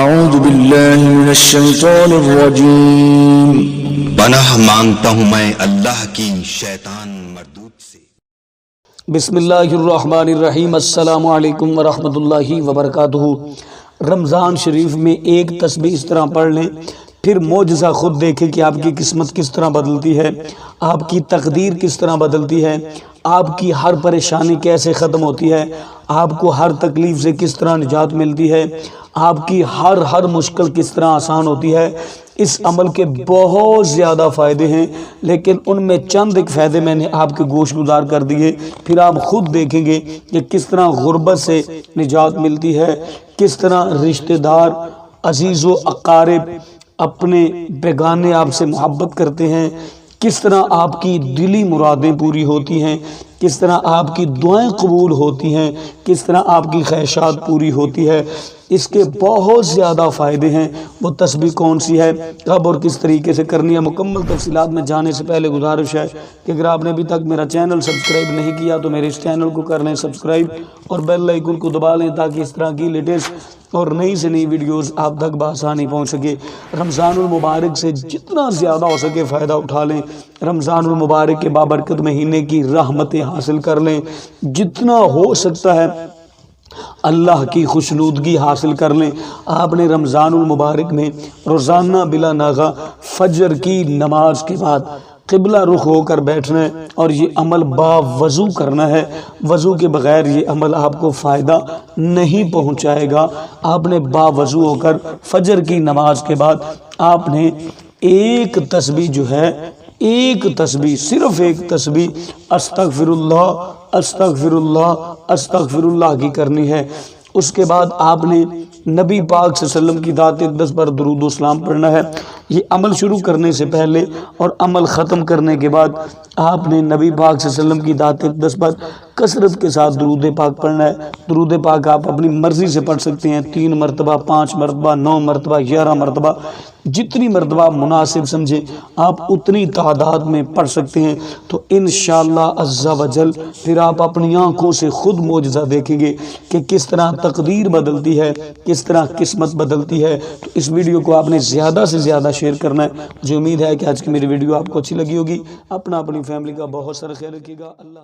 اعوذ باللہ من الشیطان الرجیم۔ پناہ مانگتا ہوں میں اللہ کی شیطان مردود سے۔ بسم اللہ الرحمن الرحیم۔ السلام علیکم ورحمۃ اللہ وبرکاتہ۔ رمضان شریف میں ایک تسبیح اس طرح پڑھ لیں، پھر معجزہ خود دیکھیں کہ آپ کی قسمت کس طرح بدلتی ہے، آپ کی تقدیر کس طرح بدلتی ہے، آپ کی ہر پریشانی کیسے ختم ہوتی ہے، آپ کو ہر تکلیف سے کس طرح نجات ملتی ہے، آپ کی ہر مشکل کس طرح آسان ہوتی ہے۔ اس عمل کے بہت زیادہ فائدے ہیں، لیکن ان میں چند ایک فائدے میں نے آپ کے گوش گزار کر دیے، پھر آپ خود دیکھیں گے کہ کس طرح غربت سے نجات ملتی ہے، کس طرح رشتہ دار، عزیز و اقارب، اپنے بیگانے آپ سے محبت کرتے ہیں، کس طرح آپ کی دلی مرادیں پوری ہوتی ہیں، کس طرح آپ کی دعائیں قبول ہوتی ہیں، کس طرح آپ کی خواہشات پوری ہوتی ہے۔ اس کے بہت زیادہ فائدے ہیں۔ وہ تسبیح کون سی ہے، کب اور کس طریقے سے کرنی ہے، مکمل تفصیلات میں جانے سے پہلے گزارش ہے کہ اگر آپ نے ابھی تک میرا چینل سبسکرائب نہیں کیا تو میرے اس چینل کو کر لیں سبسکرائب اور بیل آئیکن کو دبا لیں تاکہ اس طرح کی لیٹسٹ اور نئی سے نئی ویڈیوز آپ تک بآسانی پہنچ سکے۔ رمضان المبارک سے جتنا زیادہ ہو سکے فائدہ اٹھا لیں، رمضان المبارک کے بابرکت مہینے کی رحمتیں حاصل کر لیں، جتنا ہو سکتا ہے اللہ کی خوشنودگی حاصل کر لیں۔ آپ نے رمضان المبارک میں روزانہ بلا ناغہ فجر کی نماز کے بعد قبلہ رخ ہو کر بیٹھنا ہے اور یہ عمل باوضو کرنا ہے۔ وضو کے بغیر یہ عمل آپ کو فائدہ نہیں پہنچائے گا۔ آپ نے باوضو ہو کر فجر کی نماز کے بعد آپ نے ایک تسبیح جو ہے، ایک تسبیح، صرف ایک تسبیح استغفر اللہ استغفر اللہ استغفر اللہ کی کرنی ہے۔ اس کے بعد آپ نے نبی پاک صلی اللہ علیہ وسلم کی ذات اقدس پر درود و سلام پڑھنا ہے۔ یہ عمل شروع کرنے سے پہلے اور عمل ختم کرنے کے بعد آپ نے نبی پاک صلی اللہ علیہ وسلم کی ذات اقدس پر کثرت کے ساتھ درود پاک پڑھنا ہے۔ درود پاک آپ اپنی مرضی سے پڑھ سکتے ہیں، 3 مرتبہ، 5 مرتبہ، 9 مرتبہ، 11 مرتبہ، جتنی مرتبہ مناسب سمجھیں آپ اتنی تعداد میں پڑھ سکتے ہیں۔ تو انشاءاللہ عز و جل پھر آپ اپنی آنکھوں سے خود معجزہ دیکھیں گے کہ کس طرح تقدیر بدلتی ہے، کس طرح قسمت بدلتی ہے۔ تو اس ویڈیو کو آپ نے زیادہ سے زیادہ شیئر کرنا ہے۔ مجھے امید ہے کہ آج کی میری ویڈیو آپ کو اچھی لگی ہوگی۔ اپنا اپنی فیملی کا بہت سارا خیال رکھیے گا۔ اللہ